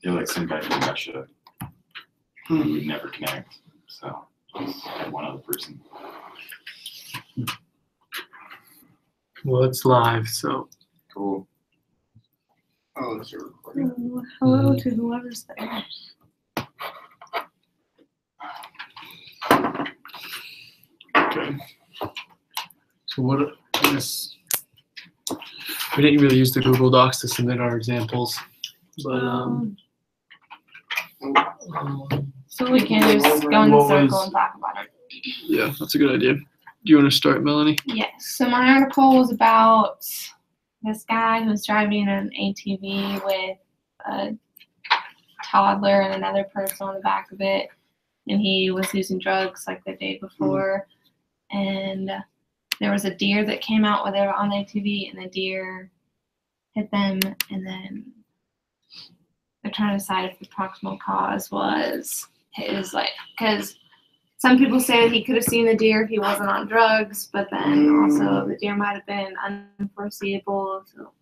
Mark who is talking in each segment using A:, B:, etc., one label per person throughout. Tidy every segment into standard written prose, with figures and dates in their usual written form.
A: They're like some guy from Russia. We would never connect. So just had one other person.
B: Well, it's live, so.
A: Cool.
C: Oh, it's a recording.
D: Oh, hello to whoever's there.
B: Okay. So what, I guess, we didn't really use the Google Docs to submit our examples, but
D: So we can just go in the
B: What
D: circle
B: was-
D: and talk about it.
B: yeah, that's a good idea. Do you want to start, Melanie?
D: Yes. So my article was about this guy who was driving an ATV with a toddler and another person on the back of it, and he was using drugs like the day before. And there was a deer that came out while they were on the ATV, and the deer hit them, and then they're trying to decide if the proximal cause was his, like, because some people say that he could have seen the deer if he wasn't on drugs, but then also the deer might have been unforeseeable. So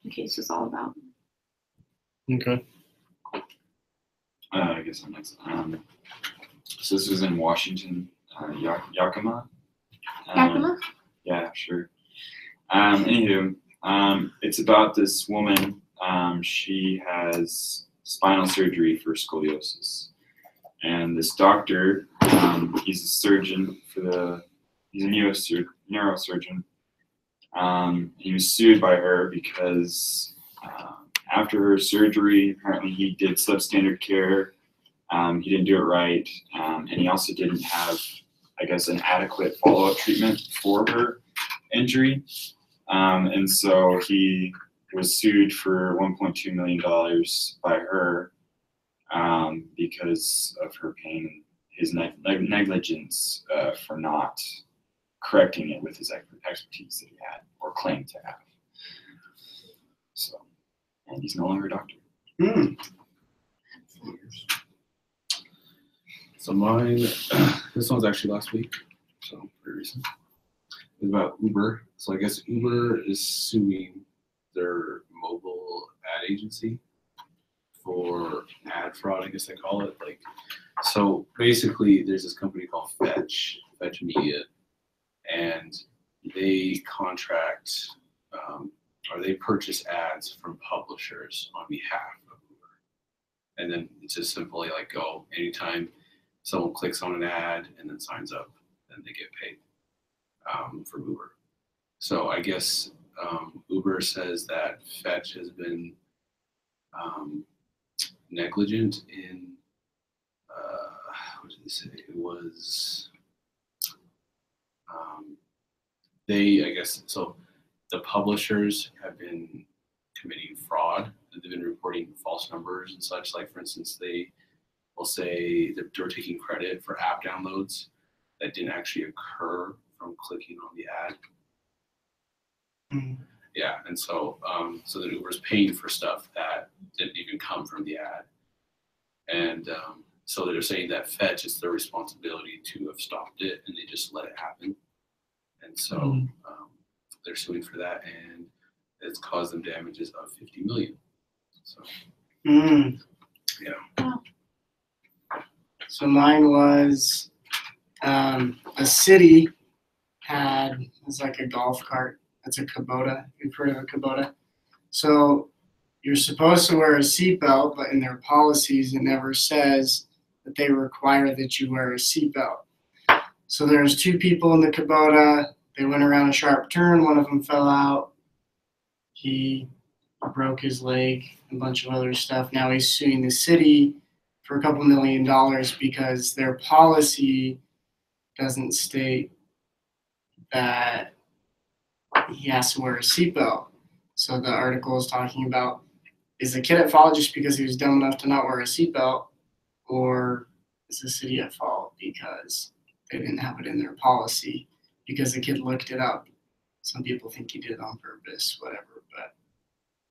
D: the case was all about.
B: Okay.
A: I guess I'm next. So this was in Washington, Yakima.
D: Yakima?
A: Yeah, sure. Anywho, it's about this woman. She has spinal surgery for scoliosis. And this doctor, he's a surgeon he's a neurosurgeon. He was sued by her because after her surgery, apparently he did substandard care. He didn't do it right. And he also didn't have, I guess, an adequate follow-up treatment for her injury. And so he was sued for $1.2 million by her because of her pain, his negligence for not correcting it with his expertise that he had or claimed to have. So, and he's no longer a doctor.
E: So mine, this one's actually last week, so pretty recent. It's about Uber. So I guess Uber is suing their mobile ad agency for ad fraud, I guess they call it. Like, so basically there's this company called Fetch Media, and they contract or they purchase ads from publishers on behalf of Uber. And then it's just simply like, go anytime someone clicks on an ad and then signs up, then they get paid from Uber. So I guess Uber says that Fetch has been negligent in, what did they say? It was, I guess, so the publishers have been committing fraud. They've been reporting false numbers and such. Like, for instance, they will say that they're taking credit for app downloads that didn't actually occur from clicking on the ad. Yeah, and so so that Uber's paying for stuff that didn't even come from the ad. And so they're saying that Fetch is their responsibility to have stopped it, and they just let it happen. And so they're suing for that, and it's caused them damages of $50 million. So yeah.
C: Wow. So mine was a city it's like a golf cart. It's a Kubota. You've heard of a Kubota? So you're supposed to wear a seatbelt, but in their policies, it never says that they require that you wear a seatbelt. So there's two people in the Kubota. They went around a sharp turn. One of them fell out. He broke his leg, a bunch of other stuff. Now he's suing the city for a couple $1 million because their policy doesn't state that he has to wear a seatbelt. So the article is talking about, is the kid at fault just because he was dumb enough to not wear a seatbelt, or is the city at fault because they didn't have it in their policy because the kid looked it up? Some people think he did it on purpose, whatever, but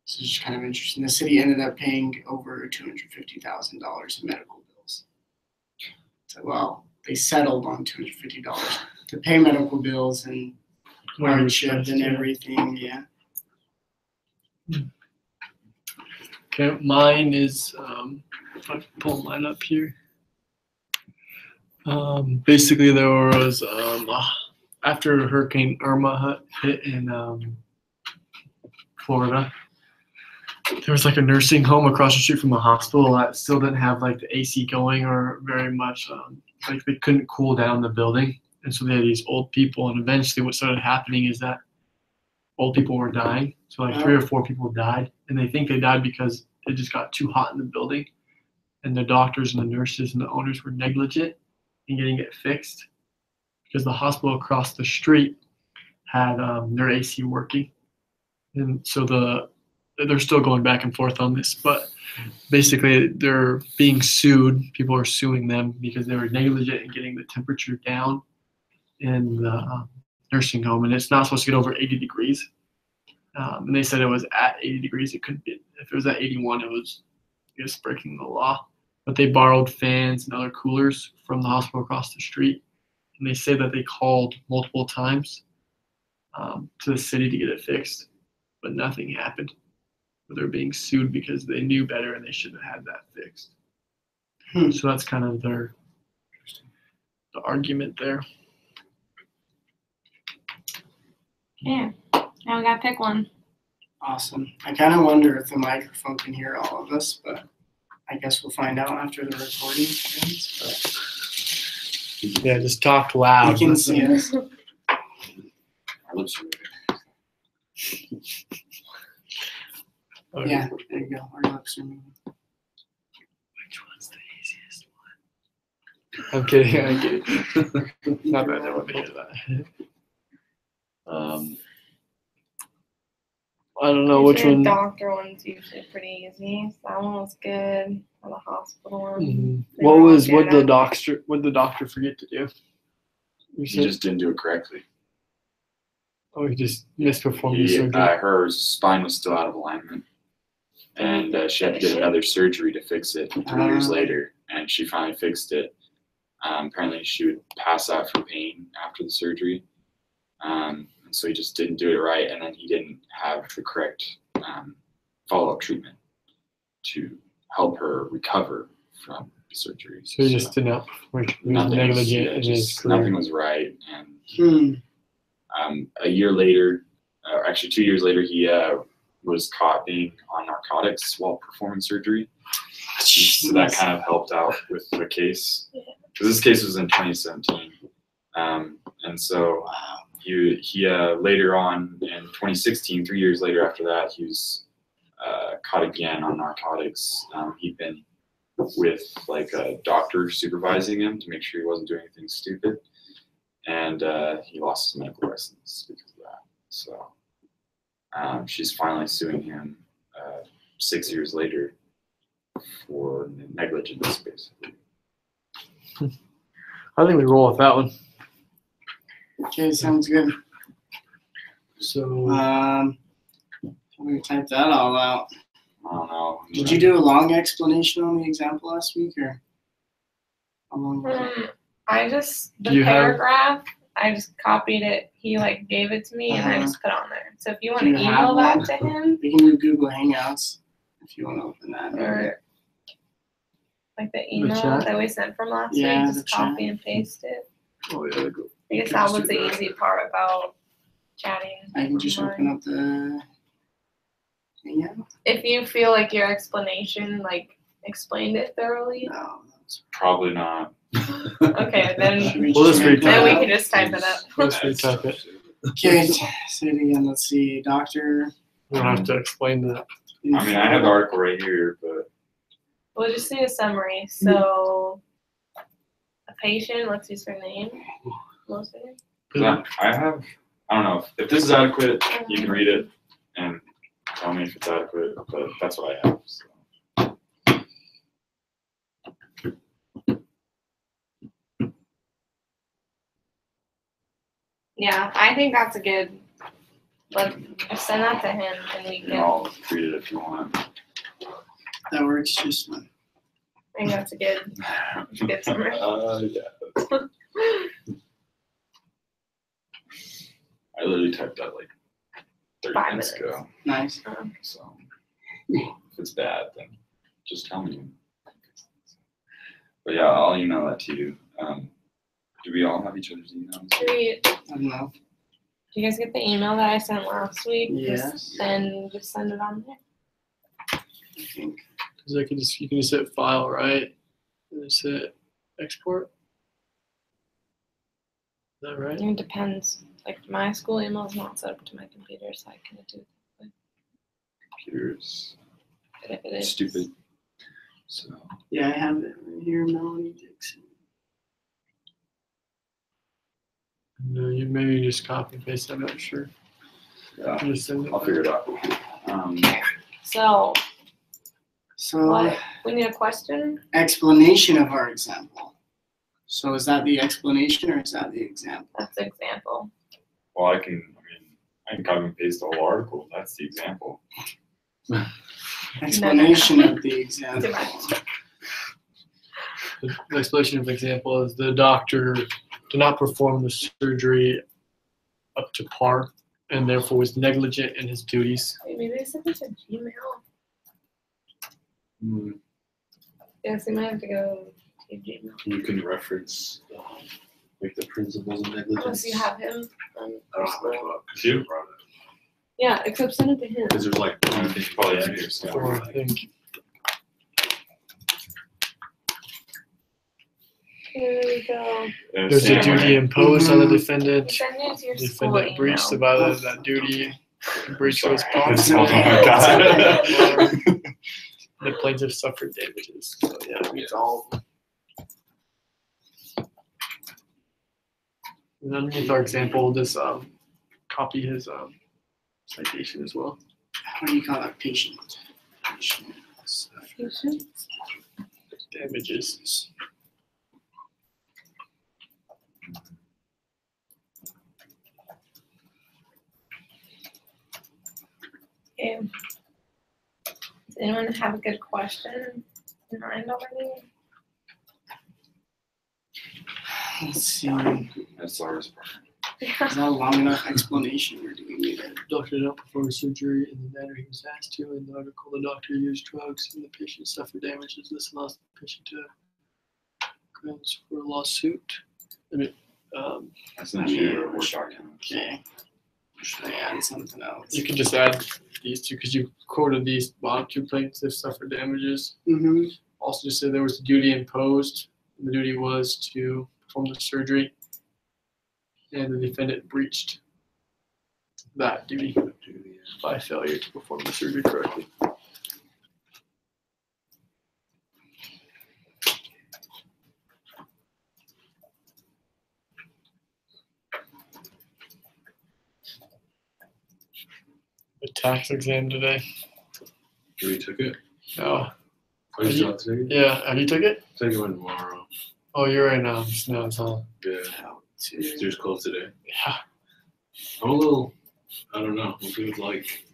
C: this is just kind of interesting. The city ended up paying over $250,000 in medical bills. So, well, they settled on $250 to pay medical bills and hardship and everything, yeah.
B: Okay, mine is if I pull mine up here. Basically, there was after Hurricane Irma hit in Florida, there was like a nursing home across the street from a hospital that still didn't have like the AC going or very much like they couldn't cool down the building, and so they had these old people. And eventually, what started happening is that old people were dying. So like 3 or 4 people died, and they think they died because it just got too hot in the building, and the doctors and the nurses and the owners were negligent in getting it fixed because the hospital across the street had their AC working, and so they're still going back and forth on this, but basically they're being sued. People are suing them because they were negligent in getting the temperature down in the nursing home, and it's not supposed to get over 80 degrees. And they said it was at 80 degrees. It couldn't be. If it was at 81, it was just breaking the law. But they borrowed fans and other coolers from the hospital across the street, and they say that they called multiple times to the city to get it fixed, but nothing happened. But they're being sued because they knew better and they should have had that fixed. So that's kind of the argument there.
D: Yeah. Now we gotta pick one.
C: Awesome. I kind of wonder if the microphone can hear all of us, but I guess we'll find out after the recording ends.
B: Yeah, just talk loud.
C: But you can see us.
A: Our lips are moving.
B: Okay.
C: Yeah, there you go. Our lips are moving.
B: Which one's the easiest one? I'm kidding. I'm kidding. Not bad. I want to hear that. I don't know which
D: Usually
B: one.
D: The doctor one's usually pretty easy. So that one was good. Or the hospital one. They
B: What
D: were all
B: was
D: good
B: what
D: at
B: the doctor forget to do? You
A: He
B: said,
A: just didn't do it correctly.
B: he just misperformed his surgery.
A: Her spine was still out of alignment, and she had to get another surgery to fix it 3 years later, and she finally fixed it. Apparently, she would pass out from pain after the surgery, and so he just didn't do it right, and then he didn't have the correct follow-up treatment to help her recover from the surgery.
B: So he just did not. He was
A: Nothing
B: negligent in his career.
A: Nothing was right, and a year later, actually 2 years later, he was caught being on narcotics while performing surgery. So that kind of helped out with the case, because this case was in 2017, and so he later on in 2016, 3 years later after that, he was caught again on narcotics. He'd been with like a doctor supervising him to make sure he wasn't doing anything stupid, and he lost his medical license because of that. So she's finally suing him 6 years later for negligence, basically.
B: I think we roll with that one.
C: Okay, sounds good.
B: So
C: We type that all out.
A: I don't know.
C: Did you do a long explanation on the example last week, or how long was it?
D: I just
B: Do you have-
D: paragraph. I just copied it. He like gave it to me, and I just put it on there. So if you want
C: Do
D: to
C: you have
D: email that
C: one?
D: to him,
C: We can do Google Hangouts if you want to open that.
D: or like the email
B: chat?
D: that we sent from last
C: Yeah,
D: week,
C: the
D: just copy
C: chat.
D: and paste it.
B: oh yeah, go.
D: I guess
B: Can
D: that
B: just
D: was
B: do
D: the
B: that.
D: easy part about chatting.
C: I can just
D: online.
C: open up the Hangout.
D: If you feel like your explanation like explained it thoroughly,
C: No, that's
A: Probably not.
D: okay, then
B: We'll just retype
D: then we
B: it.
D: can just type it up.
B: Let's retype it.
C: okay. Say it again. Let's see, doctor.
B: We don't have to explain that.
A: I mean, I have the article right here, but
D: We'll just do a summary. So, a patient, what's his name? Most of it.
A: 'cause I don't know if this is adequate. You can read it and tell me if it's adequate, but that's what I have. So.
D: Yeah, I think that's a good. Let's send that to him, and we
A: You can
D: can.
A: all read it if you want.
C: That works just fine.
D: I think that's a good summary.
A: Yeah. I literally typed that like 30
D: 5
A: minutes
D: minutes.
A: ago.
C: Nice.
A: So if it's bad, then just tell me. But yeah, I'll email that to you. Do we all have each other's emails?
C: I don't know.
D: Do you guys get the email that I sent last week?
C: Yes.
D: Then just send it on there.
C: I think.
B: Because you can just hit file, right? And just hit export. Is that right?
D: It depends. Like my school email is not set up to my computer, so I can't do it.
A: Computers.
D: But if it is
A: Stupid. So
C: Yeah, I have it right here, Melanie Dixon.
B: No, you maybe just copy and paste. I'm not sure.
A: yeah,
B: Just send it.
A: I'll figure it out.
D: So
C: So
D: what? We need a question.
C: explanation of our example. So is that the explanation or is that the example?
D: That's the example.
A: Well, I can copy and paste the whole article. That's the example.
C: Explanation of the example.
D: Too much.
B: The explanation of example is the doctor did not perform the surgery up to par and therefore was negligent in his duties.
D: Wait, maybe I sent this to Gmail. Yes, you might have to go to Gmail.
E: You can reference like the principles of negligence.
D: Unless you have him.
E: I don't have my book.
A: You?
D: Yeah, except send it to him.
E: Because there's like one thing
A: Probably
E: probably
A: easier, so.
B: Or I think
D: Here we go.
B: there's a duty imposed on the defendant.
D: Send it to your
B: The
D: school
B: defendant breached the
D: email.
B: violation of that duty. The breach was
A: Oh
B: possible.
A: my God.
B: The plaintiff suffered damages. So yeah, it's all. And underneath our example, we'll just copy his citation as well.
C: What do you call that? Patient. Patient.
D: Patient?
B: Damages.
D: Okay. Does anyone have a good question in mind already?
C: Let's see.
A: That's Laura's part.
C: Is that a long enough explanation or do we need it?
B: Doctor did not perform surgery in the manner he was asked to. In the article, the doctor used drugs and the patient suffered damages. This allows the patient to grounds for a lawsuit.
A: That's not you. We're shocking.
C: Okay. Should I add something else?
B: You can just add these two because you quoted these bottom two plaintiffs suffered damages.
C: Mm-hmm.
B: Also, just say there was a duty imposed. And the duty was to perform the surgery, and the defendant breached that duty by failure to perform the surgery correctly. The tax exam today.
E: We took it.
B: No.
E: Oh, you still have to take it?
B: Yeah. Have you took it?
E: Take it one tomorrow.
B: Oh, you're right now. No, it's all.
E: Yeah. It's yours closed today.
B: Yeah.
E: I'm a little, I don't know. I'm good like,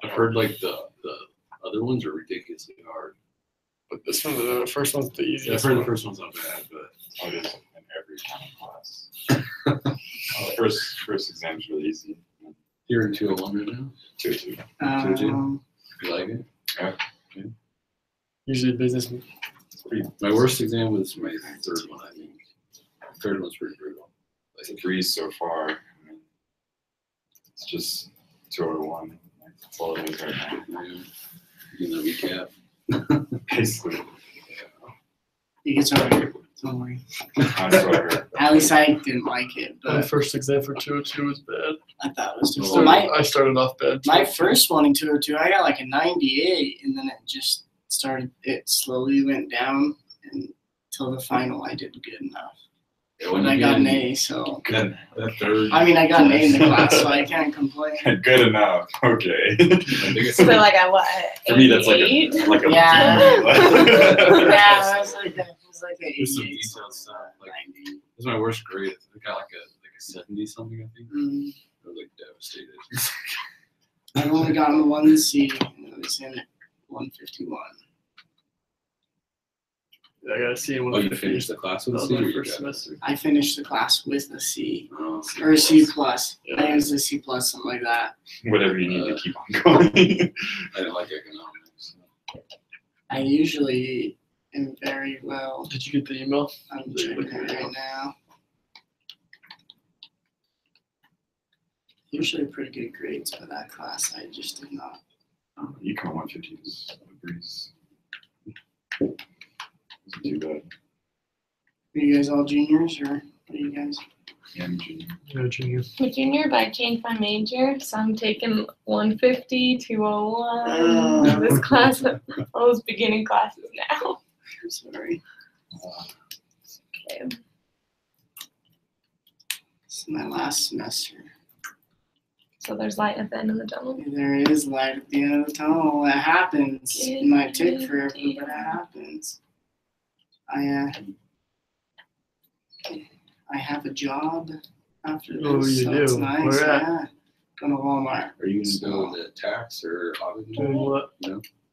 E: I've heard like the other ones are ridiculously hard.
B: But this one, the first one's the
E: Yeah, I've
B: easiest.
E: heard the
B: one.
E: first one's not bad, but
A: Oh, it is in every county class. First exam's really easy.
E: you're in 201 right now.
A: 2-2.
E: You like it?
B: Usually business.
A: It's pretty.
E: My worst exam was my third one, I think. Third one's pretty brutal.
A: Like 3 so far. It's just 201. That's all it is right now.
E: Yeah. You know, recap.
A: Basically.
C: It gets harder. Don't worry.
A: That's what I heard.
C: At least I didn't like it,
B: My
C: but
B: first exam for 202 was bad.
C: I thought it was too.
E: Oh,
B: I started off bad.
C: My first one in 202, I got like a 98, and then it just started. It slowly went down until the final. I did good enough,
E: Yeah,
C: but I got an A. So
E: That third.
C: I mean, I got an A in the class, so I can't complain.
A: Good enough. Okay.
E: I think it's
D: So like at what?
A: For me, that's like
D: 88?
A: a
C: Yeah.
A: yeah.
C: Yeah, it was like a,
E: There's some
C: 88.
E: detailed stuff. Like, this is my worst grade. I got like a 70 something, I think.
C: Mm,
E: I was like devastated.
C: I've only gotten one C, and it was in 151.
B: I got a C in
E: Oh,
B: one.
E: you finished the class with a
B: That was
E: C? or
B: my
E: you
B: first
E: got-
B: semester.
C: I finished the class with a C
E: Oh,
C: or a C plus. I
B: Yeah.
C: think it was a C plus, something like that.
A: Whatever you need to keep on going.
E: I didn't like economics.
C: I usually am very well.
B: Did you get the email?
C: I'm checking it right now. Usually pretty good grades for that class. I just did not.
A: Econ 150 is a breeze. Isn't too bad.
C: Are you guys all juniors or what are you guys?
A: Yeah, I'm junior.
B: No, junior.
D: I'm a junior, but I changed my major, so I'm taking 150, 201.
C: Oh.
D: This class, all those beginning classes now.
C: I'm sorry.
D: Okay.
C: This is my last semester.
D: So there's light at the end of the tunnel.
C: There is light at the end of the tunnel. It happens. It might take forever, but it happens. I have a job after this,
B: Oh, you
C: so it's
B: do?
C: nice.
B: Where at?
C: Yeah. Going to Walmart.
E: Are you gonna go into tax or audit?
B: Doing what?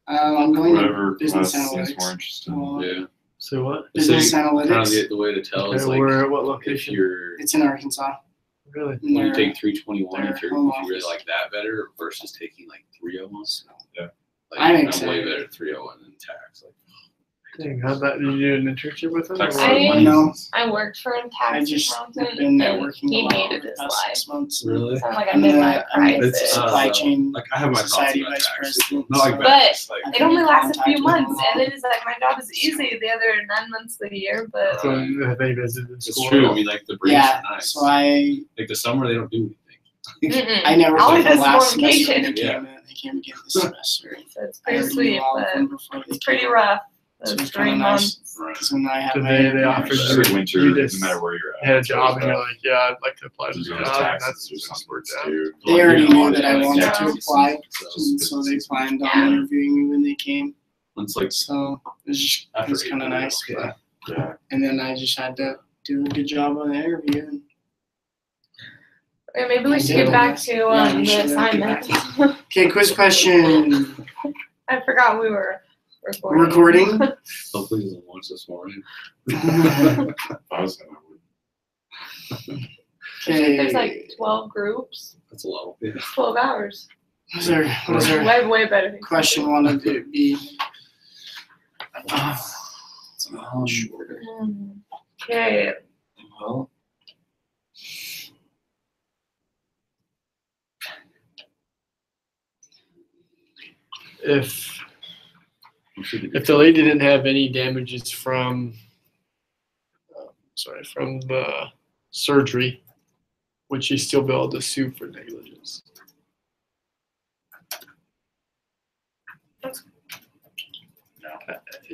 C: I'm going to
A: Whatever
C: business
A: class seems
C: analytics.
A: more interesting.
C: Well,
E: Yeah.
B: So what?
C: Business
E: Kind of
C: analytics.
E: get the way to tell is
B: Okay,
E: like
B: where? What
E: if
B: location?
E: you're
C: It's in Arkansas.
B: Really?
E: when you
C: They're-
E: take 321, if
C: their
E: you
C: home
E: really
C: office.
E: like that better versus taking like 301.
A: Yeah.
E: Like,
C: I'm
E: way
C: excited.
E: better at 301 than tax. Like,
B: Dang, how about did you do an internship with them?
A: Tax
B: or-
D: I-
A: money.
C: No.
D: I worked for a
C: I
D: tax
C: just
D: accountant,
C: been
D: and
C: networking a
D: he
C: lot
D: hated
C: over the
D: his
C: past
D: life.
C: 6 months.
E: really?
D: Sounded like I
C: I'm
D: made
C: the-
D: my
C: I'm the
D: crisis.
C: supply chain.
E: Like I have my
C: Society
E: thoughts
C: vice
E: about tax.
C: president,
E: Not like
C: so-
D: But
E: that. Like,
D: It only lasts a few
C: Contact with
D: months,
C: them.
D: and then it's like my job is easy the other 9 months of the year, but
B: So have they visited
E: it's
B: school?
E: true. I mean, like the breaks
C: Yeah,
E: are nice.
C: so I
E: Like the summer, they don't do anything.
C: I never
D: All
C: took
D: it
C: the
D: is
C: last
D: more
C: semester.
D: vacation.
C: They came again this semester.
D: So it's
C: I
D: pretty
C: already
D: sweet,
C: knew all of
D: but
C: them before they
D: it's pretty
C: came.
D: rough.
C: So
D: Those
C: it's kinda
D: 3
C: nice.
D: months.
E: Right.
C: Because when I had
B: So
C: my
B: they
C: interview,
B: offered
C: I was
B: you-
A: Every winter,
B: you
A: no
B: just
A: matter where you're at.
B: Had a job and you're like, yeah, I'd like to apply to
A: There's
B: the
A: no
B: job. And
A: taxes,
B: that's
A: there's
B: just
A: some
B: worked
A: sports
B: out.
A: too.
C: They already
E: Yeah,
C: knew that I
E: like,
C: wanted
D: yeah.
C: to apply,
E: So
C: and so they planned on
D: Yeah.
C: interviewing me when they came.
E: it's like
C: So it was kind of nice.
E: Okay.
C: But,
A: Yeah.
C: and then I just had to do a good job on the interview.
D: Okay, maybe we
C: I
D: should
C: did.
D: get back to
C: Yeah,
D: the
C: we should get back
D: assignment.
C: Okay, quiz question.
D: I forgot we were recording.
C: Recording.
E: Hopefully, he doesn't watch this morning.
A: If I was them, I would.
C: Okay.
D: There's like 12 groups,
E: That's a lot. Yeah.
D: 12 hours.
C: What is our
D: Way better than
C: question wanted to be?
E: Shorter.
D: Okay,
A: Well,
B: If
E: We should be
B: the lady didn't have any damages from the surgery, would she still be able to sue for negligence?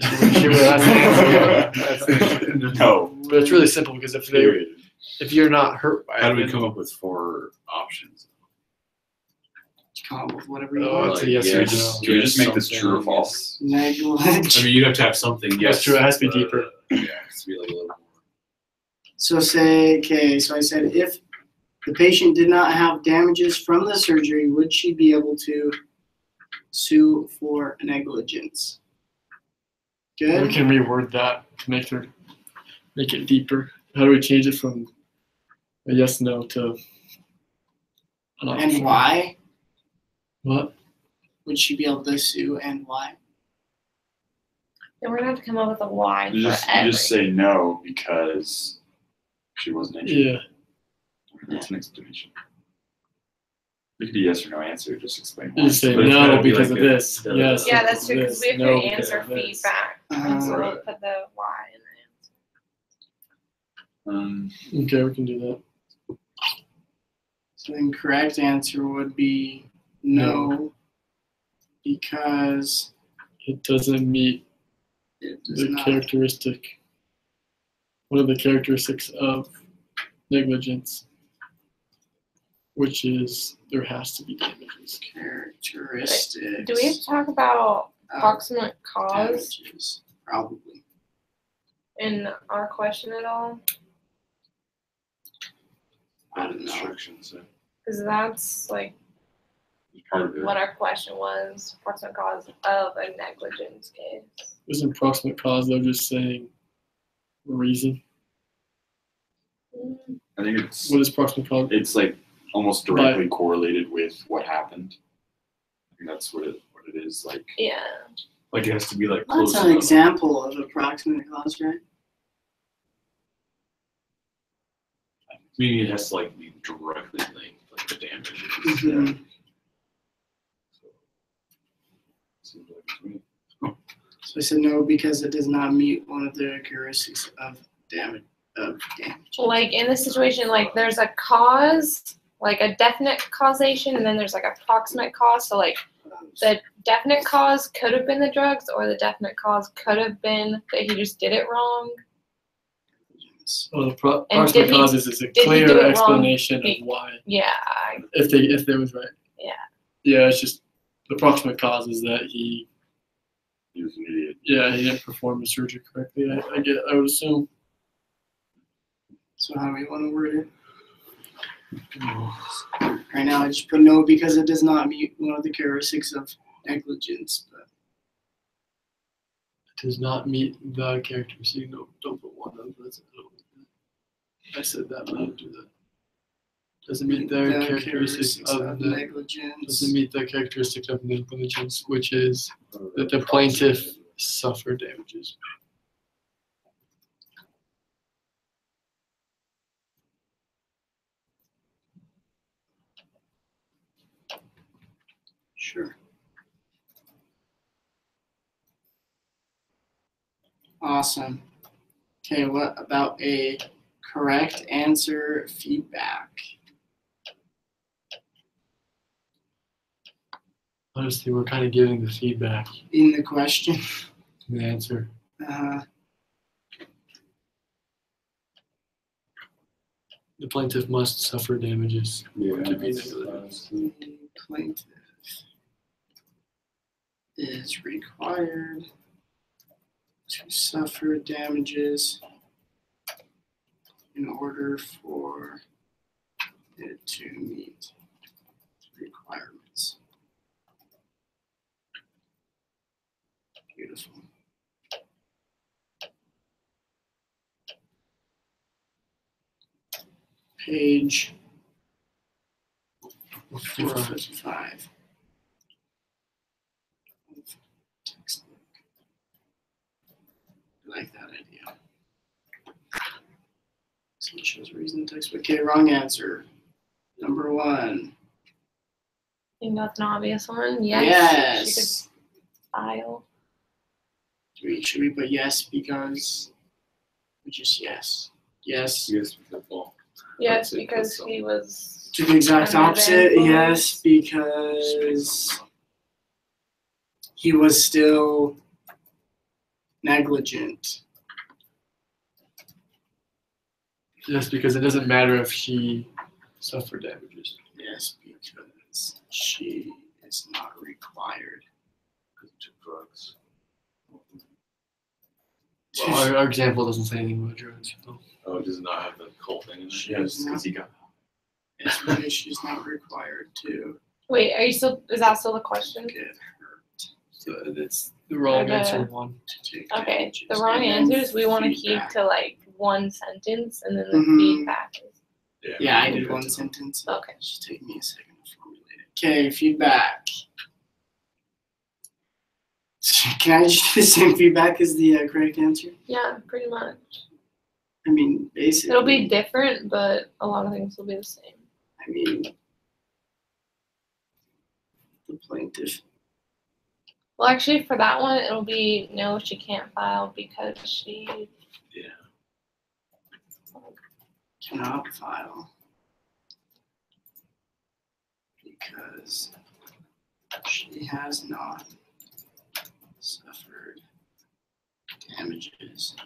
B: She would have to-
A: no.
B: But it's really simple because
A: Period.
B: if you're not hurt by
E: How do
B: it,
E: we
B: then-
E: come up with 4 options?
C: Come up with whatever you
B: Oh,
C: want.
B: it's a yes or
E: yes,
B: no.
A: Can we just make this
E: something,
A: true or
E: yes.
A: false?
C: Negligence.
E: I mean, you'd have to have something.
B: That's
E: Yes,
B: true, it has to be deeper.
E: Yeah, it has to be like a little more.
C: So say, okay, so I said if the patient did not have damages from the surgery, would she be able to sue for negligence?
B: We
C: Good.
B: can reword that to make it deeper. How do we change it from a yes no to an option?
C: And why
B: What?
C: would she be able to sue and why?
D: then we're gonna have to come up with a why
A: You
D: for
A: just
D: every.
A: say no because she wasn't injured.
B: Yeah.
A: That's an explanation. It could be yes or no answer. Just explain
B: You
A: why.
B: just say
E: But it's
B: no
E: gotta be
B: because
E: like
B: of
E: a-
B: this. Yes.
D: Yeah,
B: because
D: that's
B: of
D: true, because
B: this.
D: we have
B: No
D: to
B: because
D: answer
B: of this.
D: feedback, and so we'll
E: Right.
D: put the why in the answer.
B: Okay, we can do that.
C: So the incorrect answer would be no, because
B: It doesn't meet
C: it does
B: the
C: not
B: characteristic. One of the characteristics of negligence, which is there has to be damages.
C: characteristics.
D: Do we have to talk about
C: of
D: proximate cause
C: damages. Probably.
D: in our question at all?
C: I don't know.
E: Instructions.
D: Because that's like
E: It's part of it.
D: what our question was, approximate cause of a negligence case.
B: Isn't approximate cause though just saying reason?
A: I think it's
B: What is approximate cause?
A: it's like almost directly correlated with what happened. I think that's what it is like.
D: Yeah.
E: Like it has to be like close
C: That's an
E: enough.
C: example of approximate cause, right?
E: Meaning it has to like be directly linked, like the damage.
C: Mhm.
E: So, seems like to me.
C: So I said no because it does not meet one of the characteristics of damage.
D: Like in this situation, like there's a cause, like a definite causation, and then there's like approximate cause. So like the definite cause could have been the drugs, or the definite cause could have been that he just did it wrong.
B: Well, the
D: And
B: approximate
D: did he-
B: cause is a
D: did he do
B: clear
D: it wrong?
B: explanation of
D: He-
B: why.
D: Yeah.
B: If they was right.
D: Yeah.
B: Yeah, it's just the approximate cause is that he
A: He was an idiot.
B: he didn't perform the surgery correctly. I would assume.
C: So how do we want to word it? Right now I just put no because it does not meet one of the characteristics of negligence. But
B: It does not meet the characteristic. No, don't put one of those. I said that, but I don't do that. Doesn't meet the characteristics of the
C: negligence.
B: doesn't meet the characteristic of negligence, which is that the plaintiff suffered damages.
C: Sure. Awesome. Okay, what about a correct answer feedback?
B: Honestly, we're kind of giving the feedback
C: In the question.
B: in the answer. The plaintiff must suffer damages.
A: Yeah.
B: To be
A: that's-
B: negligent.
C: The plaintiff is required to suffer damages in order for it to meet requirements. Beautiful. Page 455. Textbook. I like that idea. Someone shows reason in the textbook. Okay, wrong answer. Number 1.
D: I think that's an obvious one. Yes. She could
C: Yes.
D: file.
C: Should we put yes because just yes? Yes.
E: Yes, football.
D: Yes,
E: That's it,
D: because
E: that's all.
D: he was.
C: To the exact
D: Under the
C: opposite,
D: influence.
C: yes, because he was still negligent.
B: Yes, because it doesn't matter if she suffered damages.
C: Yes, because she is not required.
E: Because he took drugs.
B: Well, our example doesn't say anything about drugs. So.
E: Oh, it does not have the whole thing in it.
C: She
A: Yes,
C: is not,
A: because he got.
C: it's because she's not required to
D: Wait, are you still? Is that still the question?
C: get hurt.
B: So it's the wrong
D: Okay.
B: answer one.
C: To take
D: Okay.
C: damages.
D: The wrong
C: And then
D: answers we want to keep
C: feedback.
D: to like one sentence, and then the
C: Mhm.
D: feedback is
C: Yeah, I did one sentence.
D: okay.
C: Just take me a second to formulate it. Okay, feedback. Can I just do the same feedback as the correct answer?
D: Yeah, pretty much.
C: I mean, basically.
D: It'll be different, but a lot of things will be the same.
C: I mean, the plaintiff.
D: Well, actually, for that one, it'll be no, she can't file because she.
E: Yeah.
C: Cannot file because she has not suffered damages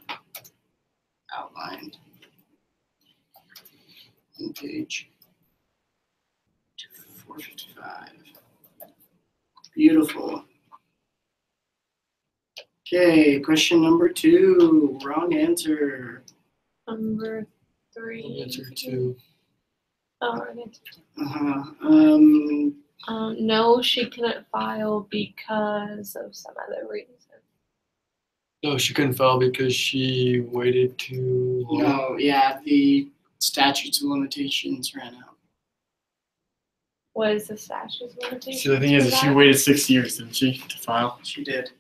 C: outlined on page 455. Beautiful. Okay, question number 2. Wrong answer.
D: Number 3.
B: Answer 2.
D: Oh, right answer. No, she couldn't file because of some other reason.
B: No, she couldn't file because she waited too long.
C: No, yeah, the statutes of limitations ran out.
D: What is the statute of limitations?
B: See, the thing is,
D: for
B: she
D: that?
B: waited 6 years, didn't she, to file?
C: She did.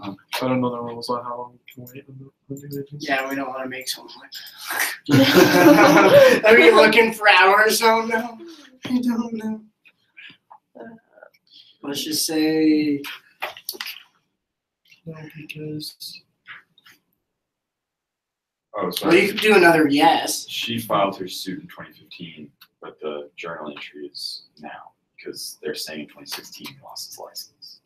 B: I don't know the rules on how long you can wait on the negligence.
C: Yeah, we don't want to make someone like. Are you looking for hours? Oh no, I don't know. Let's just say.
B: No, because
A: Oh,
C: Well,
A: sorry.
C: you could do another yes.
A: She filed her suit in 2015, but the journal entry is now because they're saying in 2016 he lost his license.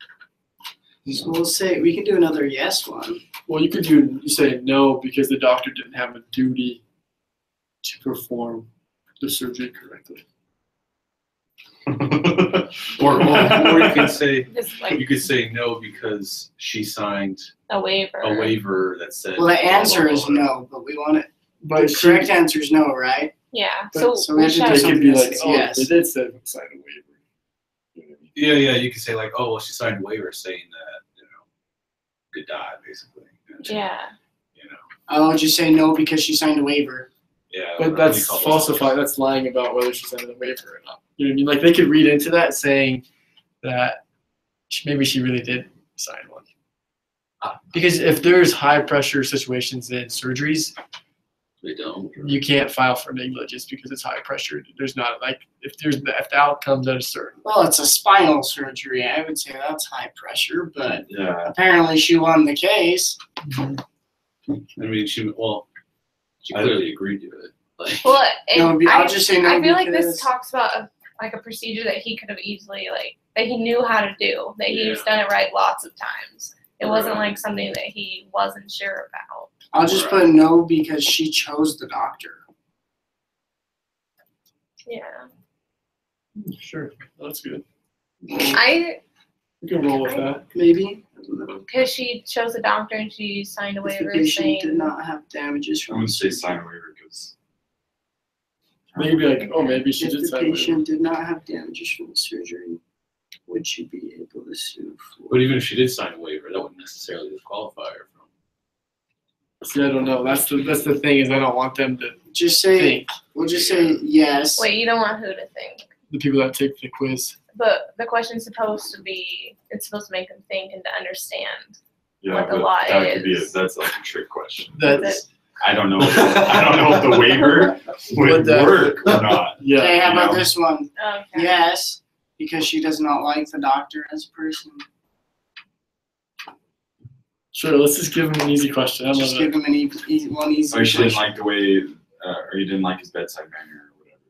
C: So we'll say we can do another yes one.
B: well, you say no because the doctor didn't have a duty to perform the surgery correctly.
E: Or you can say
D: Just like
E: you could say no because she signed
D: a waiver.
E: a waiver that said.
C: Well, the answer
E: blah, blah,
C: is
E: blah.
C: no, but we want it.
B: But
C: The correct answer is no, right?
D: Yeah.
B: But-
C: so we have to
D: should
C: do
B: they
C: something
B: could be
C: that
B: like,
C: says
B: oh,
C: yes.
B: they did say sign a waiver. You know what I mean?
E: Yeah, you could say like, oh, well, she signed a waiver saying that, good die, basically.
D: Yeah.
E: You know,
C: I'll just say no because she signed a waiver.
E: yeah.
B: But
E: whatever
B: that's
E: you call those
B: falsified.
E: things.
B: That's lying about whether she signed a waiver or not. You know what I mean? Like they could read into that saying that maybe she really did sign one. Because if there's high pressure situations in surgeries,
E: They don't.
B: you can't file for negligence because it's high pressure. There's not like if the outcome's at a certain.
C: Well, it's a spinal surgery. I would say that's high pressure, but
A: Yeah.
C: apparently she won the case.
E: I mean, she clearly agreed to it. Like,
D: Well,
C: No, I'll just say no
D: I feel like
C: because-
D: this talks about a procedure that he could have easily that he knew how to do, that he's done it right lots of times. It wasn't
A: Right.
D: like something that he wasn't sure about.
C: I'll just put no because she chose the doctor.
D: Yeah.
B: Sure, that's good.
D: I
B: We can roll with that.
C: Maybe.
D: because she chose a doctor and she signed a
C: If the
D: waiver
C: patient
D: saying
C: did not have damages
A: I
C: from
A: wouldn't say
C: the
A: sign a waiver because.
B: Maybe like, oh, maybe she
C: If
B: did
C: the
B: sign a waiver.
C: patient did not have damages from the surgery, would she be able to sue for?
E: but even if she did sign a waiver, that wouldn't necessarily disqualify her from.
B: See, I don't know. That's the thing is I don't want them to
C: Just say,
B: think.
C: we'll just say yes.
D: Wait, you don't want who to think.
B: The people that take the quiz.
D: But the question's supposed to be, it's supposed to make them think and to understand.
A: Yeah,
D: What the
A: but
D: law
A: that could be
D: is.
A: that's like a trick question.
B: That's
A: I don't know. I don't know if the waiver would
B: Would that-
A: work or not.
B: yeah.
C: Okay, how
A: you
C: about
A: know.
C: this one?
D: Okay.
C: Yes, because she does not like the doctor as a person.
B: Sure, let's just give him an easy question. I love
C: Just
B: it.
C: give him an easy one easy
A: Or she didn't
C: question.
A: like the way, or you didn't like his bedside manner or whatever.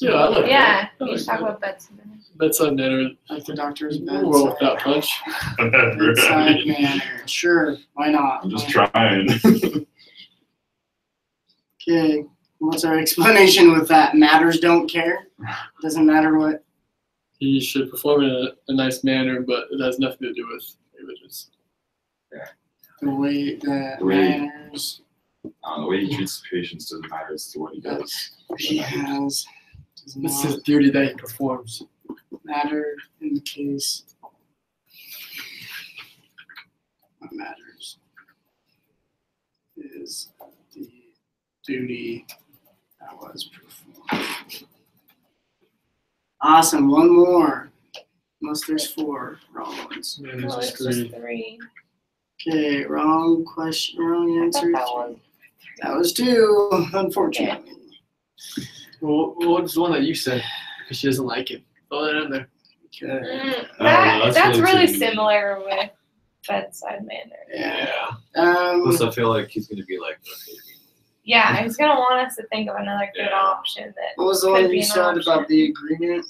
B: Yeah, I like
D: Yeah,
B: that. I
D: you
B: like
D: just talk
B: that.
D: about beds.
B: Bedside manner.
C: Like the doctor's
B: We'll roll with
C: bedside.
B: that punch.
C: Bedside manner. Sure, why not?
A: I'm just trying.
C: Okay, what's our explanation with that? Matters don't care? Doesn't matter what?
B: He should perform in a nice manner, but it has nothing to do with negligence.
C: The way that
A: The way-
C: manners
A: The way he treats patients doesn't matter as to what he does.
C: he has does
B: It's
C: not
B: his duty that he performs.
C: matter in the case. What matters is the duty that was performed. Awesome, one more. Unless there's four wrong ones.
B: Man,
D: No,
B: it's
D: it's
B: just
D: just
B: greedy.
D: 3.
C: Okay, wrong question, wrong
D: I thought
C: answer.
D: that was.
C: That was two, unfortunately.
B: Well, what's the one that you said? Because she doesn't like it. Throw that in there.
C: Okay.
E: that's
D: That's
E: really
D: really
E: tricky.
D: similar with bedside manner.
C: Yeah.
E: Plus, I feel like he's gonna be like, okay,
D: Yeah, he's gonna want us to think of another good
E: Yeah.
D: option that.
C: What was the
D: Could
C: one that
D: be
C: you
D: an
C: said
D: option.
C: about the agreement?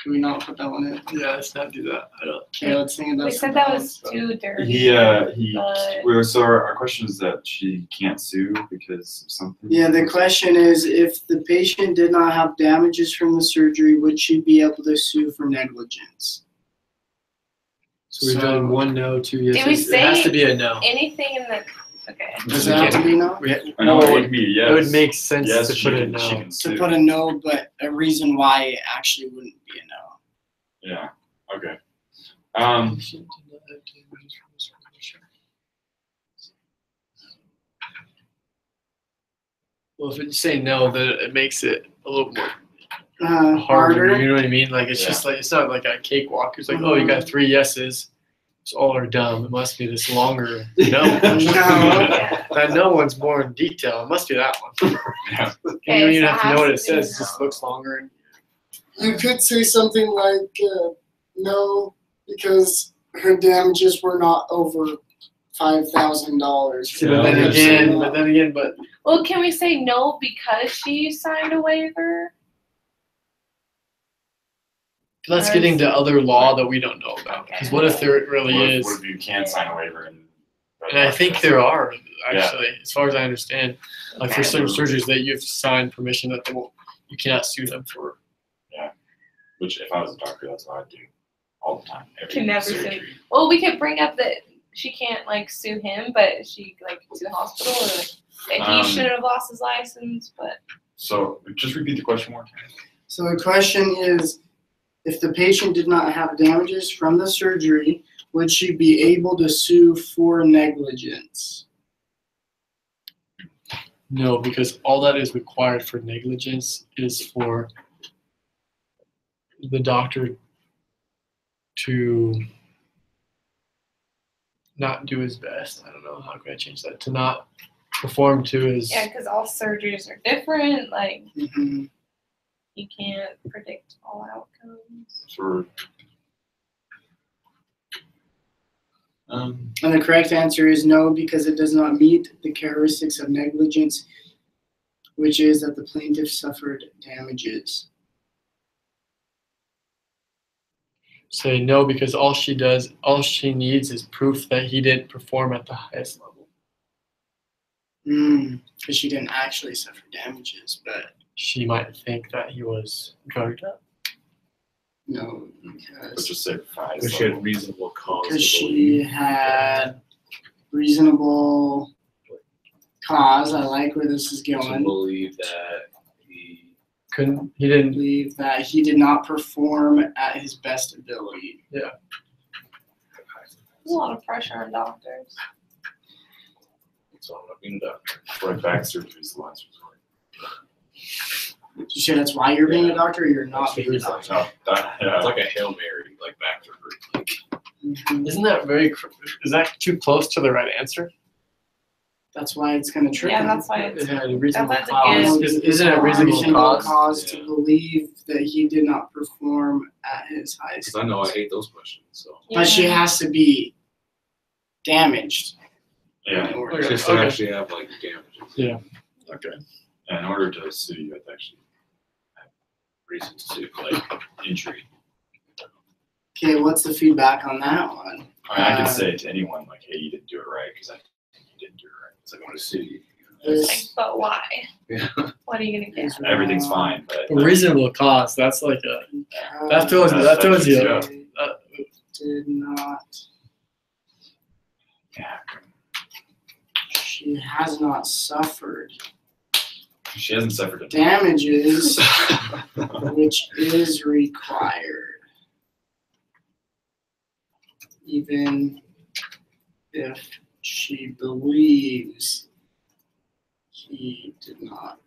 C: Can we not put that one in?
B: Yeah, let's not do that. I don't.
C: Okay, let's think about
D: We said
C: something
D: that was
C: else.
D: too dirty.
A: So our question is that she can't sue because of something.
C: Yeah, the question is, if the patient did not have damages from the surgery, would she be able to sue for negligence?
B: So we've done one no, two yes.
D: Did we
B: It has
D: say
B: to be a no.
D: Anything in the Okay.
C: Does it have to be no?
A: I know it would be yes.
B: It would make sense
A: yes,
B: to
A: she
B: put it
A: can,
B: now.
A: she can
C: To
A: sue.
C: put a no, but a reason why it actually wouldn't be a no.
A: Yeah. Okay.
B: Well, if you say no, then it makes it a little more harder.
C: Harder.
B: You know what I mean? Like it's
A: Yeah.
B: just like it's not like a cakewalk. It's like, oh, you got 3 yeses. It's all are dumb. It must be this longer no.
D: Yeah.
B: That no one's more in detail. It must be that one.
A: Yeah.
B: You don't
D: Okay,
B: even
D: so
B: have to know
D: has
B: what
D: to
B: it
D: be
B: says. It just
D: no.
B: looks longer.
C: You could say something like no, because her damages were not over $5,000.
B: See,
A: Yeah,
B: but then
A: I
B: again, but
D: Well, can we say no because she signed a waiver?
B: that's getting to other law that we don't know about. Because what if there really
A: What
B: is?
A: if you can sign a waiver and
B: And I think there are
A: Yeah.
B: actually, as far as I understand, like for
D: Okay.
B: certain surgeries that you've signed permission that they won't, you cannot sue them for.
A: which if I was a doctor, that's what I'd do all the time. Every
D: Can never sue.
A: surgery.
D: Well, we could bring up that she can't like sue him, but she like sue the hospital, or that he shouldn't have lost his license. But
A: So just repeat the question one more time.
C: So the question is, if the patient did not have damages from the surgery, would she be able to sue for negligence?
B: No, because all that is required for negligence is for the doctor to not do his best. I don't know, how can I change that? To not perform to his.
D: yeah, because all surgeries are different. Like
C: Mhm.
D: you can't predict all outcomes.
A: For
C: And the correct answer is no, because it does not meet the characteristics of negligence, which is that the plaintiff suffered damages.
B: Say no, because all she needs is proof that he didn't perform at the highest level.
C: Because she didn't actually suffer damages, but
B: She might think that he was drugged up.
C: no,
A: let's
C: because
A: just say five.
E: Because she had reasonable cause to
C: she
E: believe.
C: had reasonable cause. I like where this is
E: To
C: going.
E: believe that he
B: He didn't.
C: Believe that he did not perform at his best ability.
D: There's a lot of pressure on doctors.
E: So I'm not being a doctor.
A: For back surgery is the last resort.
C: Did you say that's why you're being a doctor, or you're not being a
E: It's
C: doctor?
A: No,
E: It's like a Hail Mary, like back surgery.
C: Mhm.
B: Isn't that is that too close to the right answer?
C: That's why it's gonna trick
D: Yeah,
C: him.
D: that's why it's.
B: Yeah, a reasonable
D: That's a
B: cause.
D: good-
B: Isn't it a reasonable cause?
C: to
E: Yeah.
C: believe that he did not perform at his highest.
E: Because I know I hate those questions. So
C: But she has to be damaged.
A: Yeah.
C: in order.
B: Okay.
E: she has to actually have like damages.
B: Okay.
A: In order to sue, you have to actually have reason to sue, like injury.
C: Okay, what's the feedback on that one?
A: I can say to anyone like, "Hey, you didn't do it right," because I think you didn't do it right. It's like I want to sue you.
D: Like,
C: This
D: but why?
E: Yeah.
D: What are you gonna get?
C: is
A: Everything's
C: wrong.
A: fine, but
B: A reasonable cause. That's like a. That
C: Because
B: tells you.
A: Yeah.
C: Did not.
A: yeah,
C: She has not suffered
A: she hasn't suffered a
C: damages, which is required. Even if she believes he did not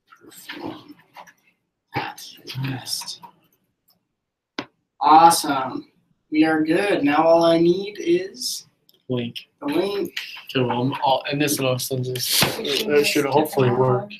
C: perform at his best. Awesome. We are good. Now all I need is
B: Link.
C: the link.
B: Okay, well, and this one I'll send this.
D: We should
B: That should
D: just
B: hopefully
D: get
B: work.
D: that